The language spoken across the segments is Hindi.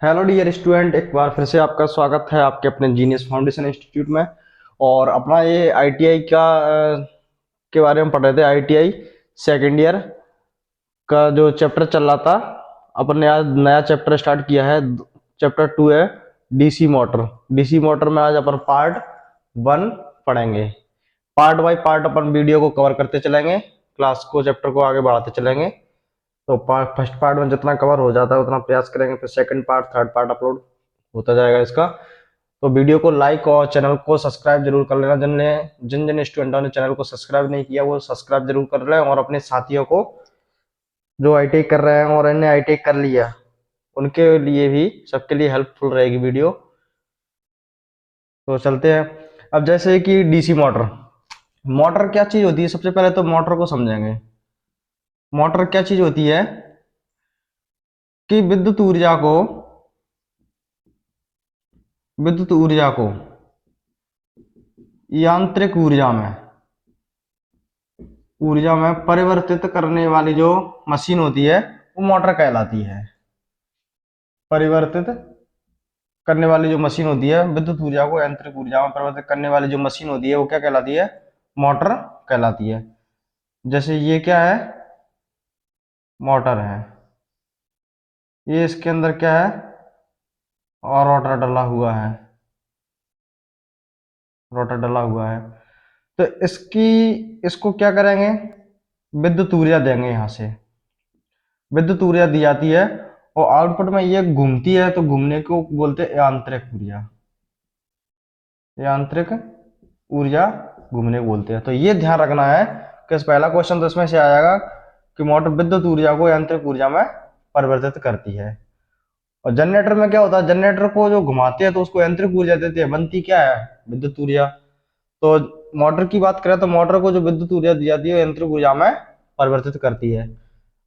हेलो डियर स्टूडेंट, एक बार फिर से आपका स्वागत है आपके अपने जीनियस फाउंडेशन इंस्टीट्यूट में। और अपना ये आईटीआई का के बारे में पढ़ रहे थे। आईटीआई सेकेंड ईयर का जो चैप्टर चल रहा था, अपन ने आज नया चैप्टर स्टार्ट किया है। चैप्टर 2 है डीसी मोटर। डीसी मोटर में आज अपन पार्ट 1 पढ़ेंगे। Part by part upon video को कवर करते चलेंगे, क्लास को चैप्टर को आगे बढ़ाते चलेंगे। तो फर्स्ट पार्ट में जितना कवर हो जाता है उतना प्रयास करेंगे, फिर second part third part upload होता जाएगा इसका। तो वीडियो को लाइक और चैनल को सब्सक्राइब जरूर कर लेना। जिन जिन स्टूडेंटों ने चैनल को सब्सक्राइब नहीं किया वो सब्सक्राइब जरूर कर लें, और अपने साथियों को जो आईटीआई कर रहे हैं और इन्हें आईटीआई कर लिया उनके लिए भी, सबके लिए हेल्पफुल रहेगी वीडियो। तो चलते हैं। अब जैसे कि डीसी मोटर, मोटर क्या चीज होती है, सबसे पहले तो मोटर को समझेंगे। मोटर क्या चीज होती है कि विद्युत ऊर्जा को यांत्रिक ऊर्जा में परिवर्तित करने वाली जो मशीन होती है वो मोटर कहलाती है। परिवर्तित करने वाली जो मशीन होती है, विद्युत ऊर्जा को यांत्रिक ऊर्जा में परिवर्तित करने वाली जो मशीन होती है वो क्या कहलाती है? मोटर कहलाती है। जैसे ये क्या है? मोटर है। ये इसके अंदर क्या है? और रोटर डला हुआ है। रोटर डला हुआ है। तो इसको क्या करेंगे? विद्युत ऊर्जा देंगे। यहां से विद्युत ऊर्जा दी जाती है और आउटपुट में ये घूमती है, तो घूमने को बोलते हैं यांत्रिक ऊर्जा। यांत्रिक ऊर्जा घूमने को बोलते हैं। तो ये ध्यान रखना है कि पहला क्वेश्चन तो इसमें से आएगा कि मोटर विद्युत ऊर्जा को यांत्रिक ऊर्जा में परिवर्तित करती है। और जनरेटर में क्या होता है? जनरेटर को जो घुमाते हैं तो उसको यांत्रिक ऊर्जा देते हैं, बनती क्या है? विद्युत ऊर्जा। तो मोटर की बात करें तो मोटर को जो विद्युत ऊर्जा दी जाती है यंत्र ऊर्जा में परिवर्तित करती है।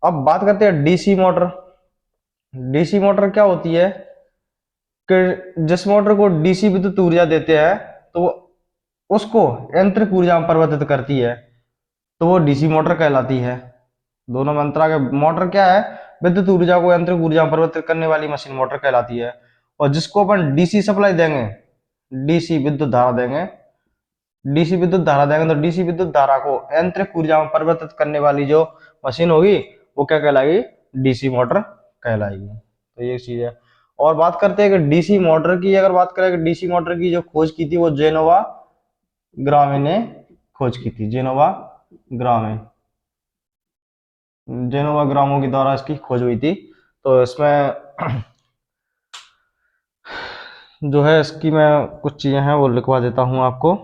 अब बात करते हैं डीसी मोटर। डीसी मोटर क्या होती है कि जिस मोटर को डीसी विद्युत ऊर्जा देते हैं तो वो उसको यांत्रिक ऊर्जा में परिवर्तित करती है, तो वो डीसी मोटर कहलाती है। दोनों में अंतर आ गया। मोटर क्या है? विद्युत ऊर्जा को यांत्रिक ऊर्जा में परिवर्तित करने वाली मशीन मोटर कहलाती है। और जिसको अपन डीसी सप्लाई देंगे, डीसी विद्युत धारा देंगे, डीसी विद्युत धारा देंगे तो डीसी विद्युत धारा को यांत्रिक ऊर्जा में परिवर्तित करने वाली जो मशीन होगी वो क्या कहलाएगी? डीसी मोटर कहलाएगी। तो ये चीज है। और बात करते हैं कि डीसी मोटर की, अगर बात करें कि डीसी मोटर की जो खोज की थी वो जेनोवा ग्रामे ने खोज की थी। ग्रामे जेनोवा ग्रामो के द्वारा इसकी खोज हुई थी। तो इसमें जो है इसकी मैं कुछ चीजें हैं वो लिखवा देता हूं आपको।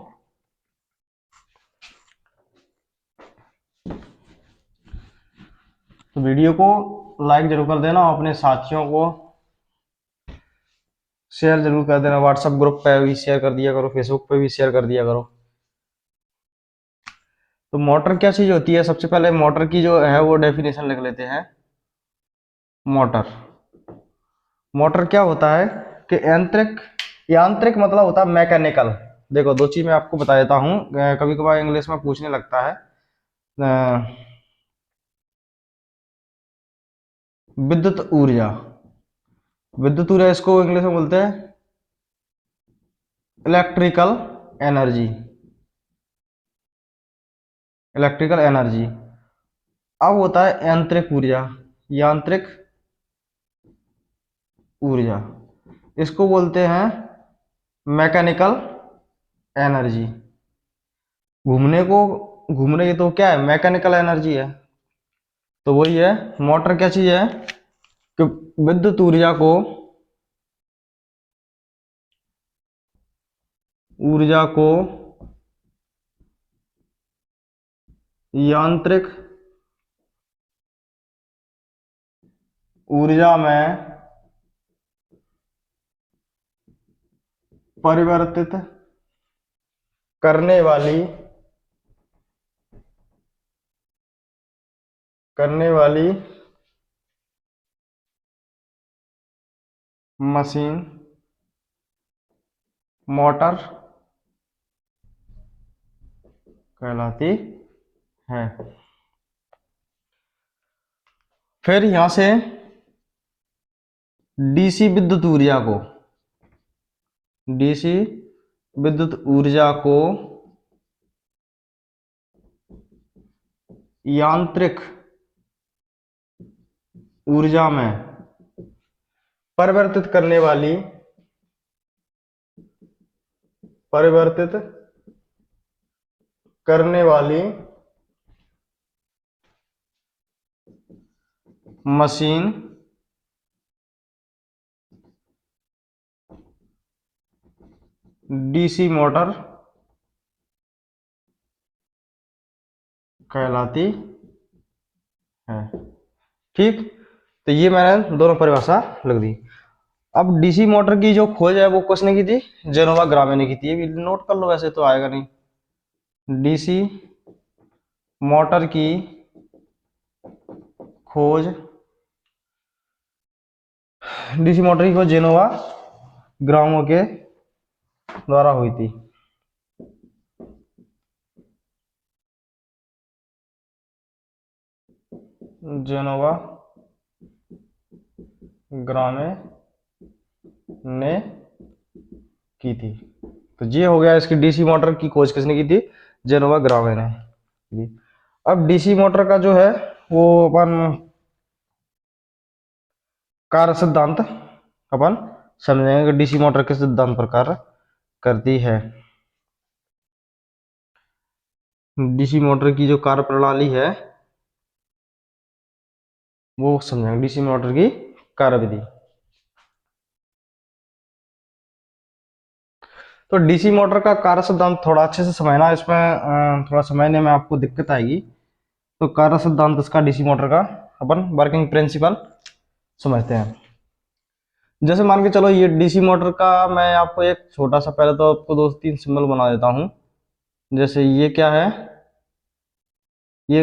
तो वीडियो को लाइक जरूर कर देना और अपने साथियों को शेयर जरूर कर देना। व्हाट्सएप ग्रुप पे भी शेयर कर दिया करो, फेसबुक पे भी शेयर कर दिया करो। तो मोटर क्या चीज होती है? सबसे पहले मोटर की जो है वो डेफिनेशन लिख लेते हैं। मोटर मोटर क्या होता है कि यांत्रिक, यांत्रिक मतलब होता है मैकेनिकल। देखो दो चीज मैं आपको बता देता हूँ, कभी कभार इंग्लिश में पूछने लगता है। विद्युत ऊर्जा, विद्युत ऊर्जा इसको इंग्लिश में बोलते हैं इलेक्ट्रिकल एनर्जी। Electrical energy. अब होता है यांत्रिक ऊर्जा। यांत्रिक ऊर्जा इसको बोलते हैं मैकेनिकल एनर्जी। घूमने को, घूमने की तो क्या है? मैकेनिकल एनर्जी है। तो वही है। मोटर क्या चीज है कि विद्युत ऊर्जा को यांत्रिक ऊर्जा में परिवर्तित करने वाली करने वाली मशीन मोटर कहलाती है। फिर यहां से डीसी विद्युत ऊर्जा को, डीसी विद्युत ऊर्जा को यांत्रिक ऊर्जा में परिवर्तित करने वाली, परिवर्तित करने वाली मशीन डीसी मोटर कहलाती है। ठीक, तो ये मैंने दोनों परिभाषा लिख दी। अब डीसी मोटर की जो खोज है वो किसने की थी? जेनोवा ग्रामे ने की थी। ये भी नोट कर लो, वैसे तो आएगा नहीं। डीसी मोटर की खोज, डीसी मोटर की खोज जेनोवा ग्रामो के द्वारा हुई थी। जेनोवा ग्रामे ने की थी। तो ये हो गया इसकी डीसी मोटर की खोज किसने की थी? जेनोवा ग्रामे ने। अब डीसी मोटर का जो है वो अपन कार्य सिद्धांत अपन समझेंगे कि डीसी मोटर किस सिद्धांत पर कार्य करती है। डीसी मोटर की जो कार्य प्रणाली है वो समझेंगे, डीसी मोटर की कार्यविधि। तो डीसी मोटर का कार्य सिद्धांत थोड़ा अच्छे से समझना, इसमें थोड़ा समझने में आपको दिक्कत आएगी। तो कार्य सिद्धांत इसका डीसी मोटर का अपन वर्किंग प्रिंसिपल समझते हैं। जैसे मान के चलो ये डीसी मोटर का मैं आपको एक छोटा सा, पहले तो आपको 2-3 सिंबल बना देता हूं। जैसे ये क्या है, ये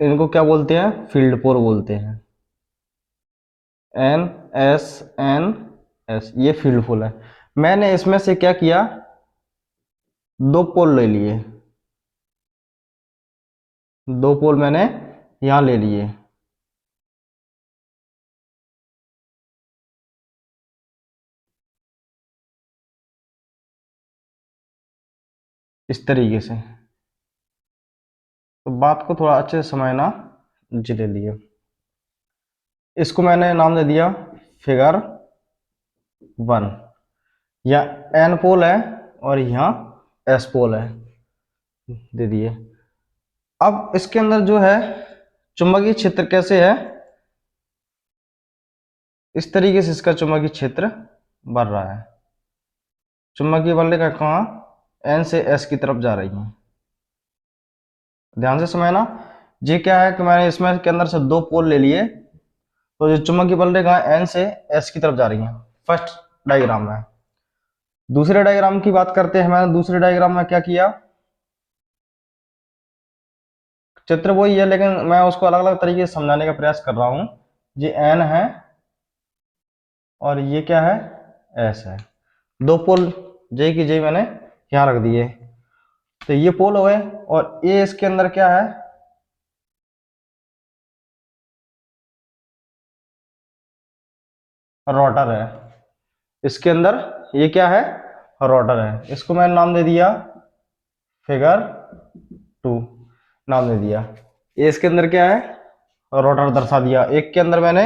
इनको क्या बोलते हैं? फील्ड पोल बोलते हैं। NSNS, ये फील्ड पोल है। मैंने इसमें से क्या किया, 2 पोल ले लिए, 2 पोल मैंने यहां ले लिए। इस तरीके से, तो बात को थोड़ा अच्छे से समझना। जी ले लिए, इसको मैंने नाम दे दिया फिगर 1। या N पोल है और यहाँ S पोल है, दे दिए। अब इसके अंदर जो है चुंबकीय क्षेत्र कैसे है, इस तरीके से इसका चुंबकीय क्षेत्र बढ़ रहा है। चुंबकीय बल रेखा कहाँ? N से S की तरफ जा रही है। ध्यान से समझना। ये क्या है कि मैंने इसमें के अंदर से 2 पोल ले लिए, तो जो चुंबकीय बल रेखा N से S की तरफ जा रही है, फर्स्ट डायग्राम में। दूसरे डायग्राम की बात करते हैं। मैंने दूसरे डायग्राम में क्या किया, चित्र वही है लेकिन मैं उसको अलग अलग तरीके से समझाने का प्रयास कर रहा हूं। ये N है और ये क्या है? S है। 2 पोल J की J मैंने यहां रख दिए, तो ये पोल हो गए। और A इसके अंदर क्या है? रोटर है। इसके अंदर ये क्या है? रोटर है। इसको मैंने नाम दे दिया फिगर 2, नाम दे दिया। A इसके अंदर क्या है? रोटर दर्शा दिया। एक के अंदर मैंने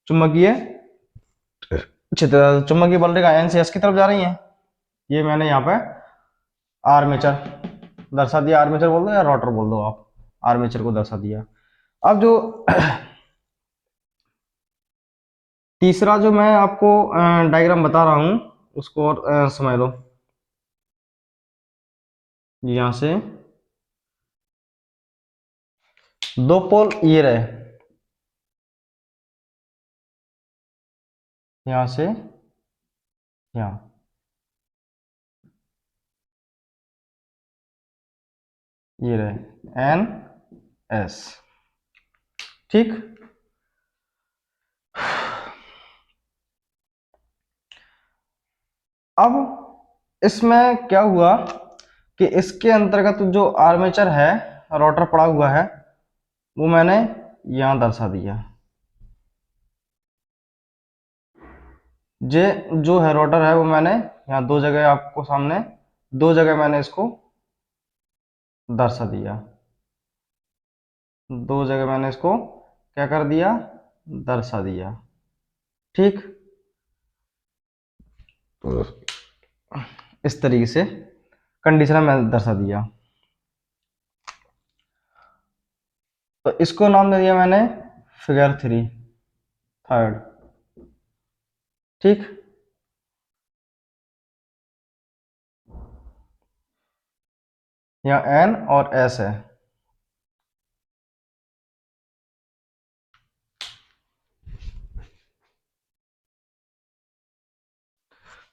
चुंबकीय क्षेत्र, चुंबकीय बल रेखा N से S की तरफ जा रही है, ये मैंने यहाँ पे आर्मेचर दर्शा दिया। आर्मेचर बोल दो या रोटर बोल दो आप, आर्मेचर को दर्शा दिया। अब जो तीसरा जो मैं आपको डायग्राम बता रहा हूं उसको और समझ लो। यहां से 2 पोल ये रहे, यहां से यहां, ये रहे NS। ठीक, अब इसमें क्या हुआ कि इसके अंतर्गत जो आर्मेचर है, रोटर पड़ा हुआ है, वो मैंने यहां दर्शा दिया। जे जो है रोटर है वो मैंने यहाँ दो जगह आपको सामने, दो जगह मैंने इसको दर्शा दिया, दो जगह मैंने इसको क्या कर दिया, दर्शा दिया। ठीक, तो इस तरीके से कंडीशन मैंने दर्शा दिया। तो इसको नाम दे दिया मैंने फिगर 3 थर्ड। ठीक, यहाँ एन और एस है।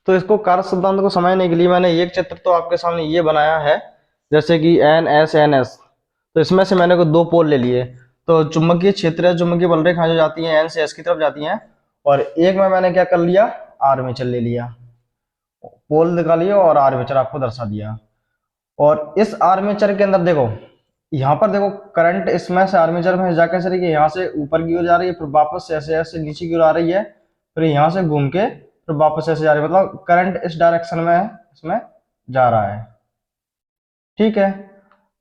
तो इसको कार्य सिद्धांत को समझने के लिए मैंने एक चित्र तो आपके सामने ये बनाया है, जैसे कि एन एस। तो इसमें से मैंने को दो पोल ले लिए। तो चुंबकीय क्षेत्र, चुंबकीय बल रेखा जो जाती है एन से एस की तरफ जाती हैं, और एक में मैंने क्या कर लिया, आर्मेचर ले लिया, पोल निकाल लिया और आर्मेचर आपको दर्शा दिया। और इस आर्मेचर के अंदर देखो, यहाँ पर देखो करंट इसमें से आर्मेचर में जा कैसे रही है, यहाँ से ऊपर की ओर जा रही है, फिर वापस से ऐसे ऐसे नीचे की ओर आ रही है, फिर यहाँ से घूम के फिर वापस ऐसे जा रही है, मतलब करंट इस डायरेक्शन में इसमें जा रहा है। ठीक है,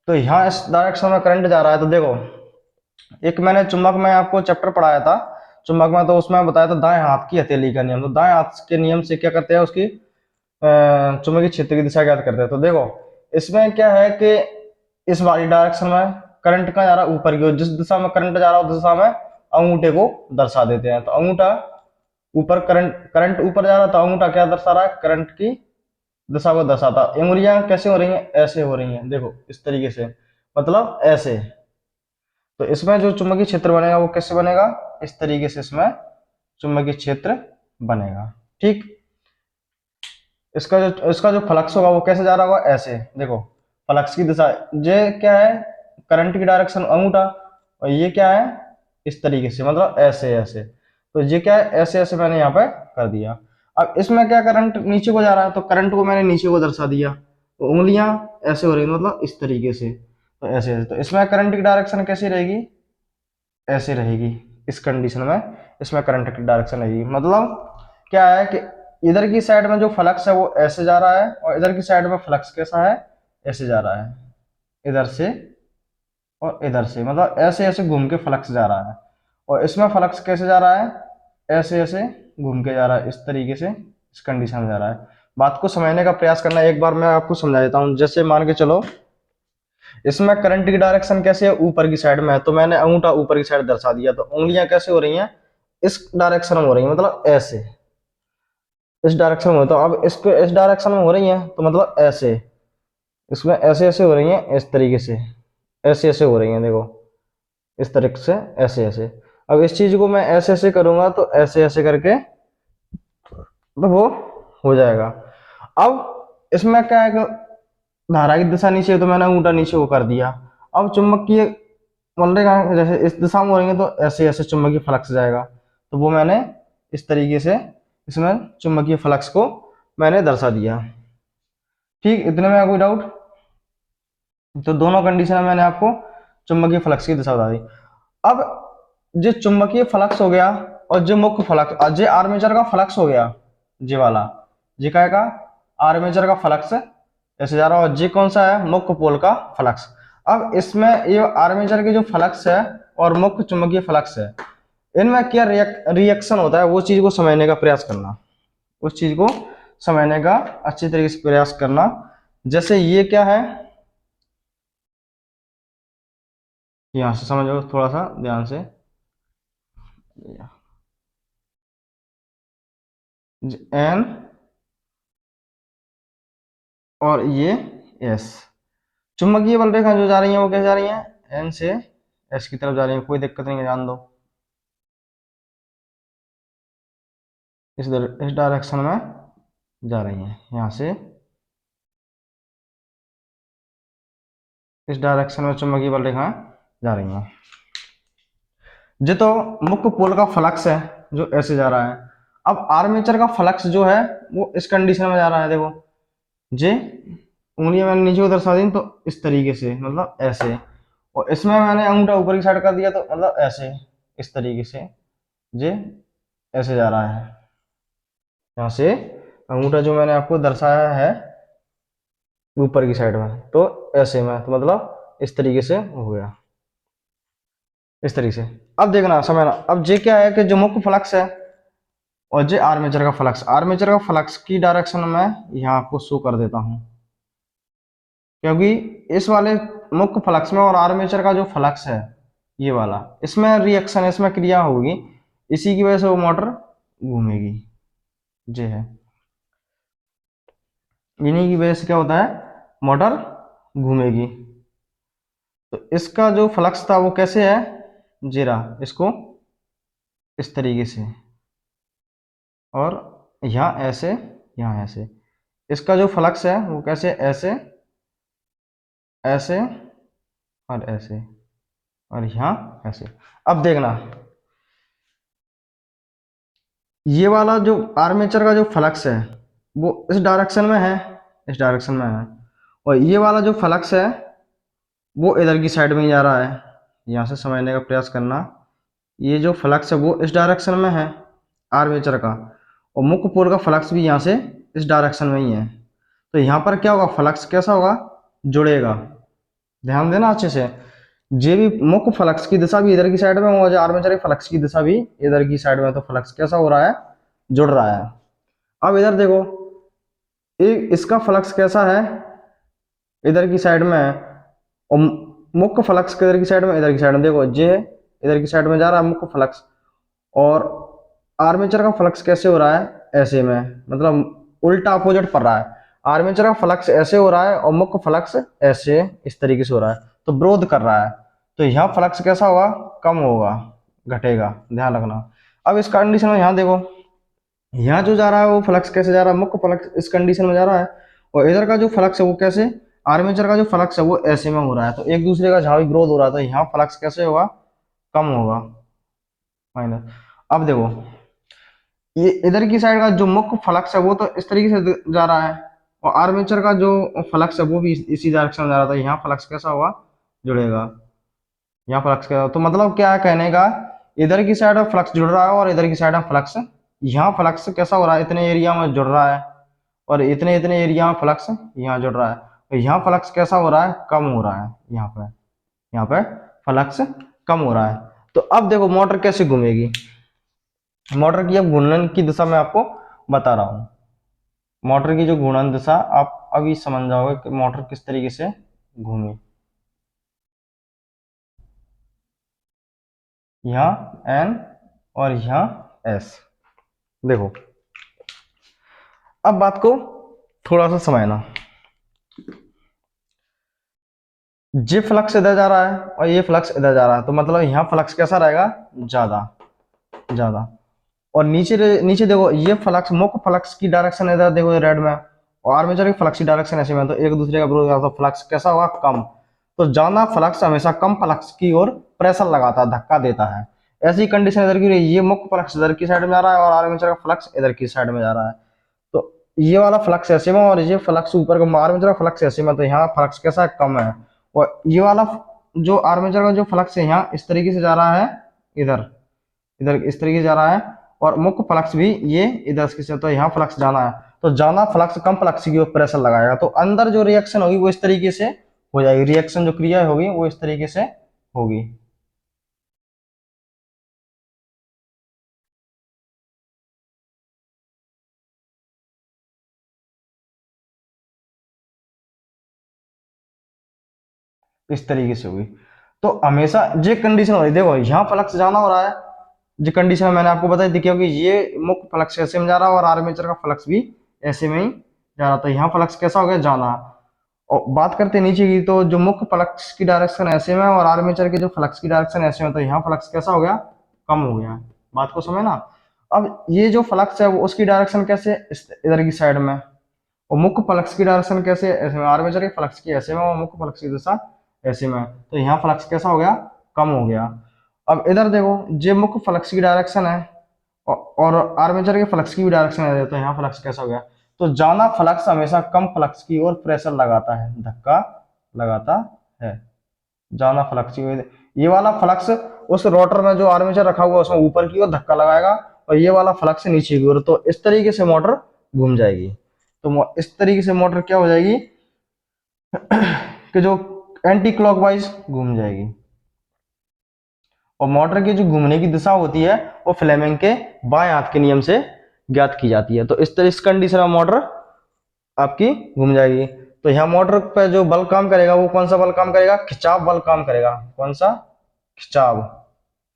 तो यहाँ इस डायरेक्शन में करंट जा रहा है। तो देखो, एक मैंने चुंबक में आपको चैप्टर पढ़ाया था चुंबक में, तो उसमें बताया था दाएं हाथ की हथेली का नियम। तो दाएं हाथ के नियम से क्या करते हैं, उसकी चुंबकीय क्षेत्र की दिशा ज्ञात करते हैं। तो देखो इसमें क्या है कि इस वाली डायरेक्शन में करंट का जा रहा है ऊपर की ओर, जिस दिशा में करंट जा रहा है उस दिशा में अंगूठे को दर्शा देते हैं। तो अंगूठा ऊपर, करंट करंट ऊपर जा रहा था, अंगूठा क्या दर्शा रहा है, करंट की दिशा को दर्शाता। उंगलियां कैसे हो रही हैं, ऐसे हो रही हैं, देखो इस तरीके से, मतलब ऐसे। तो इसमें जो चुंबकीय क्षेत्र बनेगा वो कैसे बनेगा, इस तरीके से इसमें चुंबकीय क्षेत्र बनेगा। ठीक, इसका जो फ्लक्स होगा वो कैसे जा रहा होगा, ऐसे देखो, फ्लक्स की दिशा, ये क्या है, करंट की डायरेक्शन अंगूठा, और ये क्या है, इस तरीके से, मतलब ऐसे ऐसे। तो ये क्या है, ऐसे ऐसे मैंने यहाँ पे कर दिया। अब इसमें क्या, करंट नीचे को जा रहा है, तो करंट को मैंने नीचे को दर्शा दिया। तो उंगलियां ऐसे हो रही, मतलब इस तरीके से, तो ऐसे ऐसे। तो इसमें करंट की डायरेक्शन कैसी रहेगी, ऐसे रहेगी। इस कंडीशन में इसमें करंट की डायरेक्शन रहेगी, मतलब क्या है कि इधर की साइड में जो फ्लक्स है वो ऐसे जा रहा है, और इधर की साइड में फ्लक्स कैसा है, ऐसे जा रहा है, इधर से और इधर से, मतलब ऐसे ऐसे घूम के फ्लक्स जा रहा है। और इसमें फ्लक्स कैसे जा रहा है, ऐसे ऐसे घूम के जा रहा है, इस तरीके से इस कंडीशन में जा रहा है। बात को समझने का प्रयास करना, एक बार मैं आपको समझा देता हूँ। जैसे मान के चलो, इसमें करंट की डायरेक्शन कैसे है, ऊपर की साइड में है, तो मैंने अंगूठा ऊपर की साइड दर्शा दिया। तो उंगलियां कैसे हो रही हैं, इस डायरेक्शन में हो रही है, मतलब ऐसे, इस डायरेक्शन में। तो अब इसको इस डायरेक्शन में हो रही है, तो मतलब ऐसे, इसमें ऐसे ऐसे हो रही है, इस तरीके से ऐसे ऐसे हो रही है, देखो इस तरीके से ऐसे ऐसे। अब इस चीज को मैं ऐसे ऐसे करूंगा, तो ऐसे ऐसे करके तो वो हो जाएगा। अब इसमें क्या है कि धारा की दिशा नीचे है, तो मैंने अंगूठा नीचे को कर दिया। अब चुंबकीय बल रेखा जैसे इस दिशा में हो रही है, तो ऐसे ऐसे चुंबकीय फ्लक्स जाएगा। तो वो मैंने इस तरीके से इसमें चुंबकीय फ्लक्स को मैंने दर्शा दिया। ठीक, इतने में कोई डाउट? तो दोनों कंडीशन में मैंने आपको चुंबकीय फ्लक्स की दिशा बता दी। अब जो चुंबकीय फ्लक्स हो गया, और जो मुख्य फ्लक्स, जो आर्मेचर का फ्लक्स हो गया, जे वाला, जे क्या का आर्मेचर का फ्लक्स ऐसे जा रहा है, और जे कौन सा है, मुख्य पोल का फ्लक्स। अब इसमें ये आर्मेचर के जो फ्लक्स है और मुख्य चुंबकीय फ्लक्स है, इनमें क्या रिएक्शन होता है, वो चीज को समझने का प्रयास करना, उस चीज को समझने का अच्छी तरीके से प्रयास करना। जैसे ये क्या है, यहां से समझो थोड़ा सा ध्यान से, एन और ये एस, चुंबकीय बल रेखा जो जा रही है वो कैसे जा रही है, एन से एस की तरफ जा रही है, कोई दिक्कत नहीं है, जान दो, इस डायरेक्शन में जा रही है, यहाँ से इस डायरेक्शन में चुंबकीय बल रेखा जा रही है। जो तो मुख्य पोल का फ्लक्स है जो ऐसे जा रहा है। अब आर्मेचर का फ्लक्स जो है वो इस कंडीशन में जा रहा है, देखो जे उंगलियां मैंने नीचे को दर्शा दी, तो इस तरीके से, मतलब ऐसे। और इसमें मैंने अंगूठा ऊपर की साइड कर दिया, तो मतलब ऐसे, इस तरीके से जे ऐसे जा रहा है। यहाँ से अंगूठा जो मैंने आपको दर्शाया है ऊपर की साइड में, तो ऐसे में, तो मतलब इस तरीके से हो गया, इस तरीके से। अब देखना समझना, अब ये क्या है कि जो मुख्य फ्लक्स है और ये आर्मेचर का फ्लक्स, आर्मेचर का फ्लक्स की डायरेक्शन में यहाँ आपको शो कर देता हूँ, क्योंकि इस वाले मुख्य फ्लक्स में और आर्मेचर का जो फ्लक्स है ये वाला, इसमें रिएक्शन, इसमें क्रिया होगी, इसी की वजह से वो मोटर घूमेगी, ये है, इन्हीं की वजह से क्या होता है, मोटर घूमेगी। तो इसका जो फ्लक्स था वो कैसे है, जीरा, इसको इस तरीके से, और यहाँ ऐसे, यहाँ ऐसे, इसका जो फ्लक्स है वो कैसे, ऐसे, ऐसे, और ऐसे, और यहाँ ऐसे। अब देखना, ये वाला जो आर्मेचर का जो फ्लक्स है वो इस डायरेक्शन में है, इस डायरेक्शन में है, और ये वाला जो फ्लक्स है वो इधर की साइड में ही जा रहा है, यहाँ से समझने का प्रयास करना, ये जो फ्लक्स है वो इस डायरेक्शन में है आर्मेचर का, और मुख्य पोल का फ्लक्स भी यहाँ से इस डायरेक्शन में ही है। तो यहाँ पर क्या होगा, फ्लक्स कैसा होगा, जुड़ेगा, ध्यान देना अच्छे से, जे भी मुख्य फ्लक्स की दिशा भी इधर की साइड में और जो आर्मेचर की फ्लक्स की दिशा भी इधर की साइड में, तो फ्लक्स कैसा हो रहा है, जुड़ रहा है। अब इधर देखो, इसका फ्लक्स कैसा है, इधर की साइड में है, और मुख्य फ्लक्स किधर की साइड में, इधर की साइड में, देखो ये इधर की साइड में जा रहा है मुख्य फ्लक्स, और आर्मेचर का फ्लक्स कैसे हो रहा है, ऐसे में, मतलब उल्टा अपोजिट पड़ रहा है, आर्मेचर का फ्लक्स ऐसे हो रहा है और मुख्य फ्लक्स ऐसे, इस तरीके से हो रहा है, तो विरोध कर रहा है, तो यहाँ फ्लक्स कैसा होगा, कम होगा, घटेगा, ध्यान रखना। अब इस कंडीशन में यहाँ देखो, यहाँ जो जा रहा है वो फ्लक्स कैसे जा रहा है, मुख्य फ्लक्स इस कंडीशन में जा रहा है, और इधर का जो फ्लक्स है वो कैसे, आर्मेचर का जो फ्लक्स है वो ऐसे में हो रहा है, तो एक दूसरे का जहाँ भी विरोध हो रहा है तो यहाँ फ्लक्स कैसे होगा, कम होगा, माइनस। अब देखो, ये इधर की साइड का जो मुख्य फ्लक्स है वो तो इस तरीके से जा रहा है, और आर्मेचर का जो फ्लक्स है वो भी इसी डायरेक्शन में जा रहा था, यहाँ फ्लक्स कैसा होगा, जुड़ेगा, यहाँ फ्लक्स क्या, तो मतलब क्या है कहने का, इधर की साइड में फ्लक्स जुड़ रहा है और इधर की साइड में फ्लक्स, यहाँ फ्लक्स कैसा हो रहा है, इतने एरिया में जुड़ रहा है, और इतने इतने एरिया में फ्लक्स यहाँ जुड़ रहा है, तो यहाँ फ्लक्स कैसा हो रहा है, कम हो रहा है, यहाँ पे फ्लक्स कम हो रहा है। तो अब देखो मोटर कैसे घूमेगी, मोटर की अब घूर्णन की दिशा मैं आपको बता रहा हूँ, मोटर की जो घूर्णन दिशा आप अभी समझ जाओगे कि मोटर किस तरीके से घूमे, यहाँ एन और यहाँ एस। देखो अब बात को थोड़ा सा समझना, ये फ्लक्स इधर जा रहा है और ये फ्लक्स इधर जा रहा है, तो मतलब यहाँ फ्लक्स कैसा रहेगा, ज्यादा, ज्यादा, और नीचे नीचे देखो, ये फ्लक्स मुख्य फ्लक्स की डायरेक्शन इधर देखो रेड में, और आर्मेचर की फ्लक्स की डायरेक्शन ऐसे में, तो एक दूसरे का विरोध करता, तो फ्लक्स कैसा होगा, कम, तो ज्यादा फ्लक्स हमेशा कम फ्लक्स की ओर प्रेशर लगाता है, धक्का देता है, ऐसी कंडीशन इधर की रही, ये मुख्य फ्लक्स इधर की साइड में जा रहा है और आर्मेचर का फ्लक्स इधर की साइड में जा रहा है, तो ये वाला फ्लक्स ऐसे में और ये फ्लक्स ऊपर का आर्मेचर का फ्लक्स ऐसे में, तो यहाँ फ्लक्स कैसा है, कम है, और ये वाला जो आर्मेचर का जो फ्लक्स है यहाँ इस तरीके से जा रहा है, इधर इधर इस तरीके से जा रहा है, और मुख्य फ्लक्स भी ये इधर से, तो यहाँ फ्लक्स जाना है, तो जाना फ्लक्स कम फ्लक्स की ओर प्रेशर लगाएगा, तो अंदर जो रिएक्शन होगी वो इस तरीके से हो जाएगी, रिएक्शन जो क्रिया होगी वो इस तरीके से होगी। इस तरीके से होगी, तो हमेशा ये कंडीशन हो रही, देखो यहाँ फ्लक्स जाना हो रहा है, जो कंडीशन मैंने आपको बताई थी, क्योंकि ये मुख्य फ्लक्स ऐसे में जा रहा है और आर्मेचर का फ्लक्स भी ऐसे में ही जा रहा था, यहाँ फ्लक्स कैसा हो गया, जाना। और बात करते हैं नीचे की, तो जो मुख्य फ्लक्स की डायरेक्शन ऐसे में और आर्मेचर की जो फ्लक्स की डायरेक्शन ऐसे में, तो यहाँ फ्लक्स कैसा हो गया, कम हो गया, बात को समझना। अब ये जो फ्लक्स है वो उसकी डायरेक्शन कैसे, इधर की साइड में, और मुख्य फ्लक्स की डायरेक्शन कैसे, ऐसे में, आर्मेचर के फ्लक्स की ऐसे में और मुख्य फ्लक्स की दिशा ऐसे में, तो यहाँ फ्लक्स कैसा हो गया, कम हो गया। अब इधर देखो, ये मुख्य फ्लक्स की डायरेक्शन है और आर्मेचर के फ्लक्स की भी डायरेक्शन है, तो यहाँ फ्लक्स कैसा हो गया, तो जाना फ्लक्स हमेशा कम फ्लक्स की ओर प्रेशर लगाता है, धक्का लगाता है, जाना फ्लक्स की, ये वाला फ्लक्स उस रोटर में जो आर्मेचर रखा हुआ है उसमें ऊपर की ओर धक्का लगाएगा, और ये वाला फ्लक्स नीचे की ओर, तो इस तरीके से मोटर घूम जाएगी। तो इस तरीके से मोटर क्या हो जाएगी कि जो एंटी क्लॉकवाइज घूम जाएगी। और मोटर की जो घूमने की दिशा होती है वो फ्लेमिंग के बाएं हाथ के नियम से ज्ञात की जाती है। तो इस कंडीशन में मोटर आपकी घूम जाएगी। तो यहाँ मोटर पे जो बल काम करेगा वो कौन सा बल काम करेगा, खिंचाव बल काम करेगा। कौन सा, खिंचाव,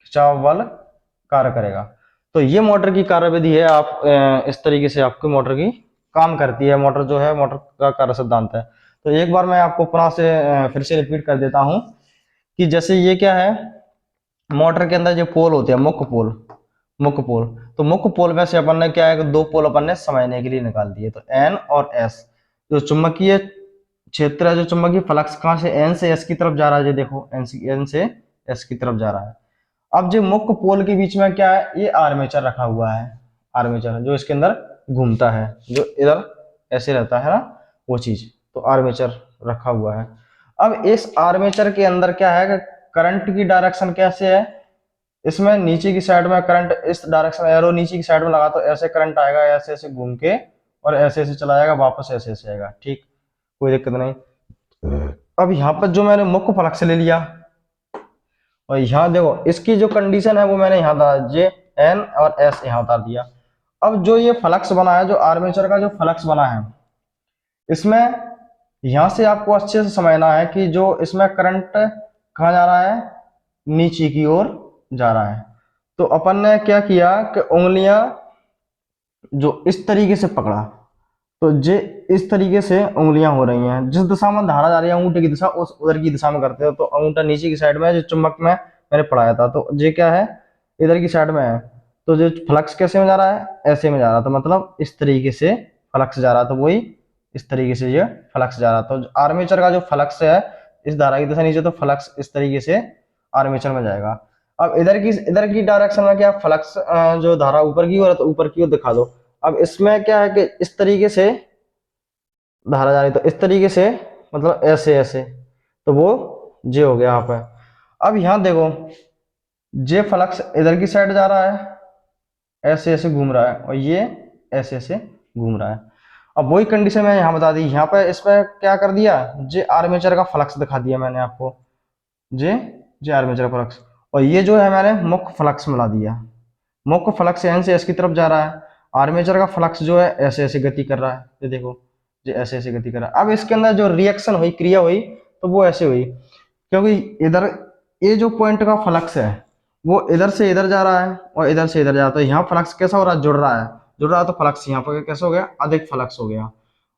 खिंचाव बल कार्य करेगा। तो ये मोटर की कार्यविधि है। आप इस तरीके से आपकी मोटर की काम करती है। मोटर जो है, मोटर का कार्य सिद्धांत है। तो एक बार मैं आपको पुनः से फिर से रिपीट कर देता हूं कि जैसे ये क्या है, मोटर के अंदर जो पोल होते हैं, मुख्य पोल, मुख्य पोल, तो मुख्य पोल में से अपन ने क्या है कि दो पोल अपन ने समझने के लिए निकाल दिए। तो एन और एस, जो चुंबकीय क्षेत्र है, जो चुंबकीय फ्लक्स कहां से एन से एस की तरफ जा रहा है, ये देखो एन से एस की तरफ जा रहा है। अब जो मुख्य पोल के बीच में क्या है, ये आर्मेचर रखा हुआ है। आर्मेचर जो इसके अंदर घूमता है, जो इधर ऐसे रहता है ना, वो चीज, तो आर्मेचर रखा हुआ है। अब इस आर्मेचर के अंदर क्या है कि करंट की डायरेक्शन कैसे है, इसमें नीचे की साइड में करंट इस डायरेक्शन, एरो नीचे की साइड में लगा तो ऐसे करंट आएगा, ऐसे ऐसे घूम के और ऐसे ऐसे चला जाएगा, वापस ऐसे ऐसे आएगा। ठीक, कोई दिक्कत नहीं। अब यहाँ पर जो मैंने मुख्य फ्लक्स ले लिया और यहाँ देखो इसकी जो कंडीशन है वो मैंने यहाँ डाला, जे एन और एस यहाँ उतार दिया। अब जो ये फ्लक्स बना है, जो आर्मेचर का जो फ्लक्स बना है, इसमें यहां से आपको अच्छे से समझना है कि जो इसमें करंट कहाँ जा रहा है, नीचे की ओर जा रहा है। तो अपन ने क्या किया कि उंगलियां जो इस तरीके से पकड़ा, तो जे इस तरीके से उंगलियां हो रही हैं, जिस दिशा में धारा जा रही है अंगूठे की दिशा उस उधर की दिशा में करते हो। तो अंगूठा नीचे की साइड में है, जो चुंबक में मैंने पढ़ाया था, तो जे क्या है, इधर की साइड में है। तो जो फ्लक्स कैसे में जा रहा है, ऐसे में जा रहा है, तो मतलब इस तरीके से फ्लक्स जा रहा है। तो वही इस तरीके से ये फ्लक्स जा रहा है। तो आर्मेचर का जो फ्लक्स है, इस धारा की दिशा नीचे, तो फ्लक्स इस तरीके से आर्मेचर में जाएगा। अब इधर की डायरेक्शन में क्या, फ्लक्स जो धारा ऊपर की ओर है, तो ऊपर की ओर दिखा दो। अब इसमें क्या है कि इस तरीके से धारा जा रही, तो इस तरीके से मतलब ऐसे ऐसे, तो वो जे हो गया यहाँ पे। अब यहाँ देखो, जे फ्लक्स इधर की साइड जा रहा है, ऐसे ऐसे घूम रहा है, और ये ऐसे ऐसे घूम रहा है। अब वही कंडीशन मैंने यहाँ बता दी। यहाँ पे इसमें क्या कर दिया, जे आर्मेचर का फ्लक्स दिखा दिया मैंने आपको, जे जे आर्मेचर का फ्लक्स, और ये जो है मैंने मुख्य फ्लक्स मिला दिया। मुख्य फ्लक्स एन से एस की तरफ जा रहा है, आर्मेचर का फ्लक्स जो है ऐसे ऐसे गति कर रहा है, ये देखो, ये ऐसे ऐसे गति कर रहा है। अब इसके अंदर जो रिएक्शन हुई, क्रिया हुई, तो वो ऐसे हुई, क्योंकि इधर ये जो पॉइंट का फ्लक्स है वो इधर से इधर जा रहा है और इधर से इधर जा रहा है। तो यहाँ फ्लक्स कैसा हो रहा है, जुड़ रहा है, जुड़ रहा है, तो फ्लक्स यहाँ पर कैसे हो गया, अधिक फ्लक्स हो गया।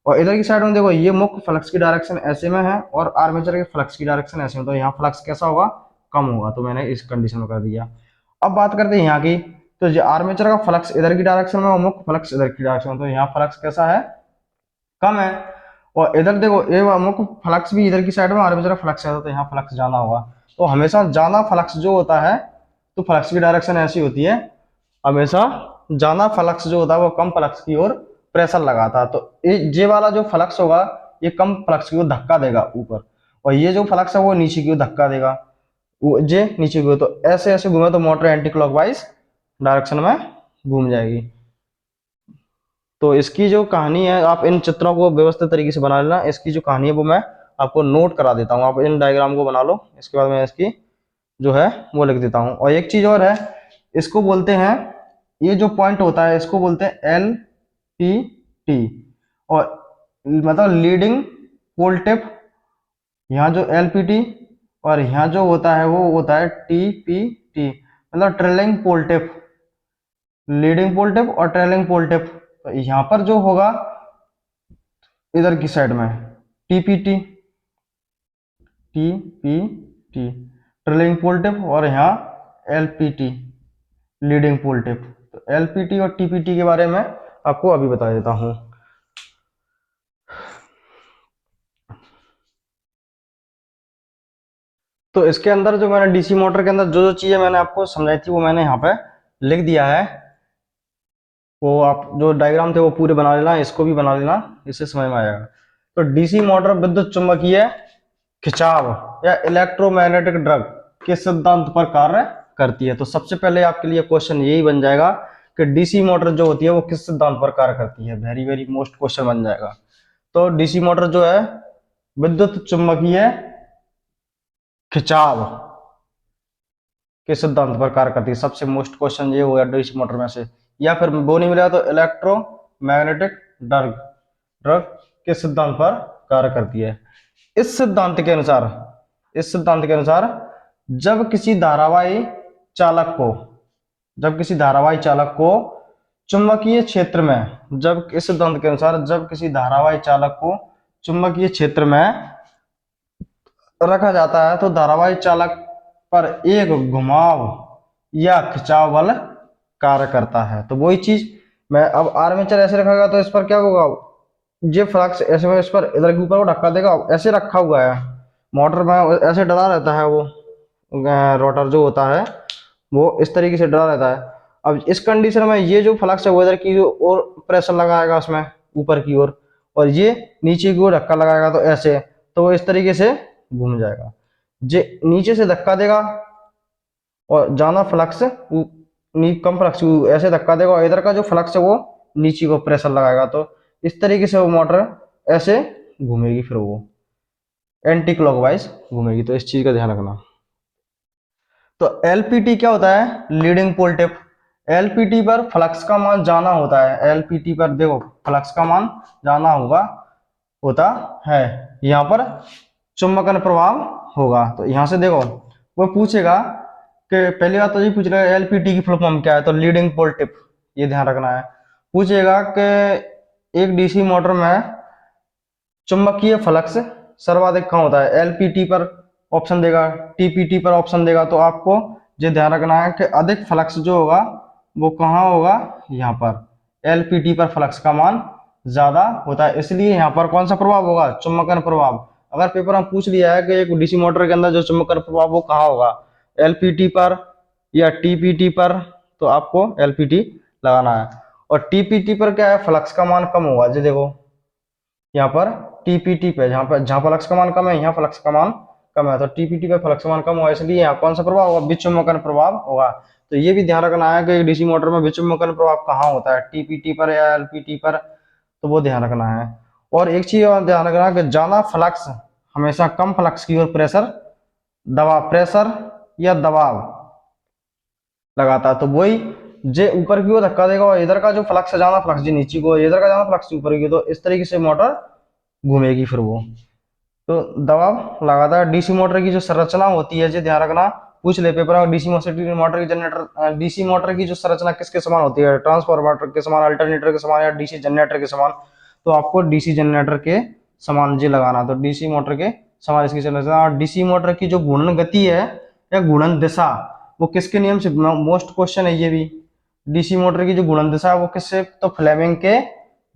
और इधर की साइड में देखो, ये मुख्य फ्लक्स की डायरेक्शन ऐसे में है और आर्मेचर के फ्लक्स की डायरेक्शन ऐसे में, तो यहाँ फ्लक्स कैसा होगा, कम होगा। तो मैंने इस कंडीशन में कर दिया। अब बात करते हैं यहाँ की, तो जो आर्मेचर का फ्लक्स इधर की डायरेक्शन में और मुख्य फ्लक्स इधर की डायरेक्शन में, तो यहाँ फ्लक्स कैसा है, कम है। और इधर देखो, ये मुख्य फ्लक्स भी इधर की साइड में, आर्मेचर का फ्लक्स है, तो यहाँ फ्लक्स जाना होगा। तो हमेशा जाना फ्लक्स जो होता है, तो फ्लक्स की डायरेक्शन ऐसी होती है, हमेशा जाना फ्लक्स जो होता है वो कम फ्लक्स की ओर प्रेशर लगाता है। तो ये वाला जो फ्लक्स होगा ये कम फ्लक्स की ओर धक्का देगा ऊपर, और ये जो फ्लक्स है वो नीचे की ओर धक्का देगा, वो जे नीचे की ओर। तो ऐसे ऐसे घूमे तो मोटर एंटी क्लॉकवाइज डायरेक्शन में घूम जाएगी। तो इसकी जो कहानी है, आप इन चित्रों को व्यवस्थित तरीके से बना लेना। इसकी जो कहानी है वो मैं आपको नोट करा देता हूँ, आप इन डायग्राम को बना लो, इसके बाद मैं इसकी जो है वो लिख देता हूँ। और एक चीज और है, इसको बोलते हैं, ये जो पॉइंट होता है इसको बोलते हैं एल पी टी, और मतलब लीडिंग पोल टिप, यहाँ जो एल पी टी, और यहाँ जो होता है वो होता है टी पी टी, मतलब ट्रेलिंग पोल टिप, लीडिंग पोल टिप और ट्रेलिंग पोल टिप। तो यहाँ पर जो होगा इधर की साइड में टीपीटी, टी ट्रेलिंग पोल टिप, और यहाँ एलपीटी लीडिंग पोल टिप। तो एलपीटी और टीपीटी के बारे में आपको अभी बता देता हूँ। तो इसके अंदर जो मैंने डीसी मोटर के अंदर जो जो चीजें मैंने आपको समझाई थी वो मैंने यहाँ पे लिख दिया है। वो आप जो डायग्राम थे वो पूरे बना लेना, इसको भी बना लेना, इससे समझ में आएगा। तो डीसी मोटर विद्युत चुंबकीय खिंचाव या इलेक्ट्रोमैग्नेटिक ड्रग के सिद्धांत पर कार्य करती है। तो सबसे पहले आपके लिए क्वेश्चन यही बन जाएगा कि डीसी मोटर जो होती है वो किस सिद्धांत पर कार्य करती है। वेरी वेरी मोस्ट क्वेश्चन बन जाएगा। तो डीसी मोटर जो है विद्युत चुंबकीय खिंचाव के सिद्धांत पर कार्य करती है। सबसे मोस्ट क्वेश्चन ये हो गया डीसी मोटर में से। या फिर वो नहीं मिला तो इलेक्ट्रोमैग्नेटिक ड्रग ड्रग के सिद्धांत पर कार्य करती है। इस सिद्धांत के अनुसार जब किसी धारावाही चालक को चुंबकीय क्षेत्र में जब इस सिद्धांत के अनुसार जब किसी धारावाही चालक को चुंबकीय क्षेत्र में रखा जाता है तो धारावाही चालक पर एक घुमाव या खिंचाव बल कार्य करता है। तो वही चीज मैं अब आर्मेचर ऐसे रखा तो इस पर क्या होगा, ये फ्लक्स ऐसे में इस पर इधर के ऊपर वो धक्का देगा। ऐसे रखा हुआ है मोटर में, ऐसे डला रहता है वो रोटर जो होता है वो इस तरीके से डला रहता है। अब इस कंडीशन में ये जो फ्लक्स है वो इधर की और प्रेशर लगाएगा उसमें ऊपर की ओर, और ये नीचे की ओर धक्का लगाएगा तो ऐसे, तो वो इस तरीके से घूम जाएगा। जे नीचे से धक्का देगा और ज्यादा फ्लक्स कम फ्लक्स ऐसे धक्का देगा, और इधर का जो फ्लक्स है वो नीचे को प्रेशर लगाएगा। तो इस तरीके से वो मोटर ऐसे घूमेगी, फिर वो एंटी क्लॉकवाइज घूमेगी। तो इस चीज का ध्यान रखना। तो एलपीटी क्या होता है, लीडिंग पोल टिप। एलपीटी पर फ्लक्स का मान जाना होता है। एलपीटी पर देखो फ्लक्स का मान जाना होता है। यहाँ पर चुंबकन प्रभाव होगा। तो यहाँ से देखो वो पूछेगा कि पहली बात तो ये पूछ रहा है एलपीटी की फुल फॉर्म क्या है, तो लीडिंग पोल टिप, ये ध्यान रखना है। पूछेगा कि एक डीसी मोटर में चुंबकीय फ्लक्स सर्वाधिक कहाँ होता है, एलपीटी पर ऑप्शन देगा, टीपीटी पर ऑप्शन देगा। तो आपको ये ध्यान रखना है कि अधिक फ्लक्स जो होगा वो कहाँ होगा, यहाँ पर एलपीटी पर फ्लक्स का मान ज्यादा होता है, इसलिए यहाँ पर कौन सा प्रभाव होगा, चुंबकन प्रभाव। अगर पेपर में पूछ लिया है कि एक डीसी मोटर के अंदर जो चुंबकन प्रभाव वो कहाँ होगा, एलपीटी पर या टीपीटी पर, तो आपको एलपीटी लगाना है। और टीपीटी पर क्या है, फ्लक्स का मान कम होगा। जी देखो यहाँ पर टीपीटी पे जहाँ फ्लक्स का मान कम है, यहाँ फ्लक्स का मान कम है, तो टीपीटी पे फ्लक्स का मान कम होगा, इसलिए यहाँ कौन सा प्रभाव होगा, विचुम्बकन प्रभाव होगा। तो ये भी ध्यान रखना है कि डीसी मोटर में विचुम्बकन प्रभाव कहाँ होता है, टीपीटी पर या एलपीटी पर, तो वो ध्यान रखना है। और एक चीज और ध्यान रखना है कि ज्यादा फ्लक्स हमेशा कम फ्लक्स की ओर प्रेशर या दबाव लगाता है। तो वही जे ऊपर की ओर धक्का देगा और इधर का जो फ्लक्स है ज्यादा फ्लक्स जी नीचे को, इधर का ज्यादा फ्लक्स ऊपर की, तो इस तरीके से मोटर घूमेगी फिर वो। तो दबाव लगाता है। डीसी मोटर की जो संरचना होती है, जो ध्यान रखना, पूछ ले पेपर में, डीसी मोटर की जनरेटर, डीसी मोटर की जो संरचना किसके समान होती है, ट्रांसफार्मर के समान, अल्टरनेटर के समान या डीसी जनरेटर के समान। तो आपको डीसी जनरेटर के समान जी लगाना। तो डीसी मोटर के समान इसकी संरचना। और डीसी मोटर की जो घूर्णन गति है या घूर्णन दिशा, वो किसके नियम से, मोस्ट क्वेश्चन है ये भी, डीसी मोटर की जो घूर्णन दिशा है वो किससे, तो फ्लेमिंग के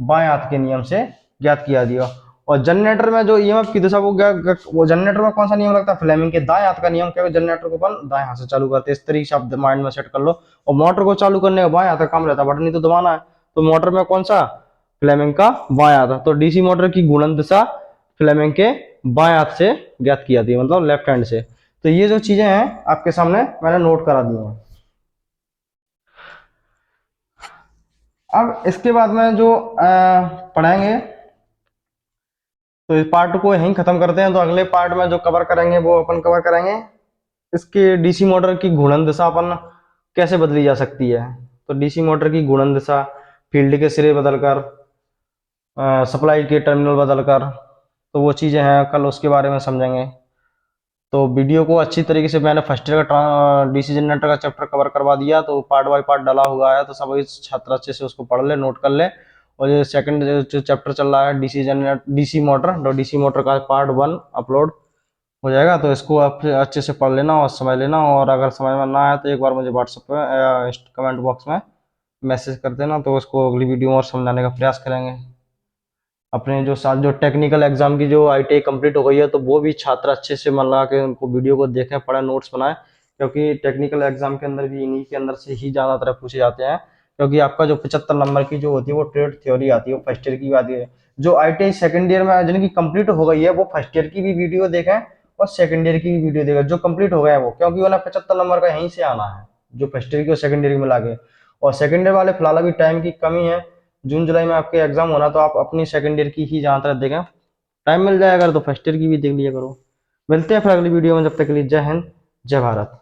बाएं हाथ के नियम से ज्ञात किया दिया। और जनरेटर में जो ईएमएफ की दिशा वो जनरेटर में कौन सा नियम लगता है, फ्लेमिंग के दाएं हाथ का नियम, क्या जनरेटर को अपन दाएं हाथ से चालू करते हैं। इस तरीके से आप माइंड में सेट कर लो। और मोटर को चालू करने का बाएं हाथ का काम रहता है, बटन ही तो दबाना है। तो मोटर में कौन सा, फ्लेमिंग का बाएं हाथ। तो डीसी मोटर की घूर्णन दिशा फ्लेमिंग के बाएं हाथ से ज्ञात की जाती है, मतलब लेफ्ट हैंड से। तो ये जो चीजें हैं आपके सामने मैंने नोट करा दी हैं। अब इसके बाद में जो पढ़ाएंगे, तो इस पार्ट को यहीं खत्म करते हैं। तो अगले पार्ट में जो कवर करेंगे वो अपन कवर करेंगे इसके डीसी मोटर की घूर्णन दिशा अपन कैसे बदली जा सकती है। तो डीसी मोटर की घूर्णन दिशा फील्ड के सिरे बदलकर, सप्लाई के टर्मिनल बदलकर, तो वो चीज़ें हैं, कल उसके बारे में समझेंगे। तो वीडियो को अच्छी तरीके से मैंने फर्स्ट ईयर का डीसी जनरेटर का चैप्टर कवर करवा दिया, तो पार्ट बाय पार्ट डाला हुआ है, तो सभी छात्र अच्छे से उसको पढ़ ले, नोट कर ले। और ये सेकंड जो चैप्टर चल रहा है डीसी मोटर का पार्ट 1 अपलोड हो जाएगा, तो इसको आप अच्छे से पढ़ लेना और समझ लेना। और अगर समझ में ना आए तो एक बार मुझे व्हाट्सएप पे या कमेंट बॉक्स में मैसेज कर देना, तो उसको अगली वीडियो में और समझाने का प्रयास करेंगे। अपने जो साथ जो टेक्निकल एग्जाम की जो आईटीआई कंप्लीट हो गई है, तो वो भी छात्र अच्छे से मन लगा के उनको वीडियो को देखें, पढ़ें, नोट्स बनाएं, क्योंकि टेक्निकल एग्जाम के अंदर भी इन्हीं के अंदर से ही ज़्यादातर पूछे जाते हैं। क्योंकि आपका जो 75 नंबर की जो होती है वो ट्रेड थ्योरी आती है, वो फर्स्ट ईयर की आती है। जो आईटीआई सेकंड ईयर में जिनकी कंप्लीट हो गई है वो फर्स्ट ईयर की भी वीडियो देखें और सेकंड ईयर की भी वीडियो देखें, जो कंप्लीट हो गए हैं वो, क्योंकि उन्हें 75 नंबर का यहीं से आना है, जो फर्स्ट ईयर की और सेकंड ईयर की मिला के। और सेकेंड ईयर वाले फिलहाल अभी टाइम की कमी है, जून जुलाई में आपके एग्जाम होना, तो आप अपनी सेकेंड ईयर की ही जहाँ तक देखें, टाइम मिल जाएगा तो फर्स्ट ईयर की भी देख लिया करो। मिलते हैं फिर अगली वीडियो में, जब तक के लिए जय हिंद जय भारत।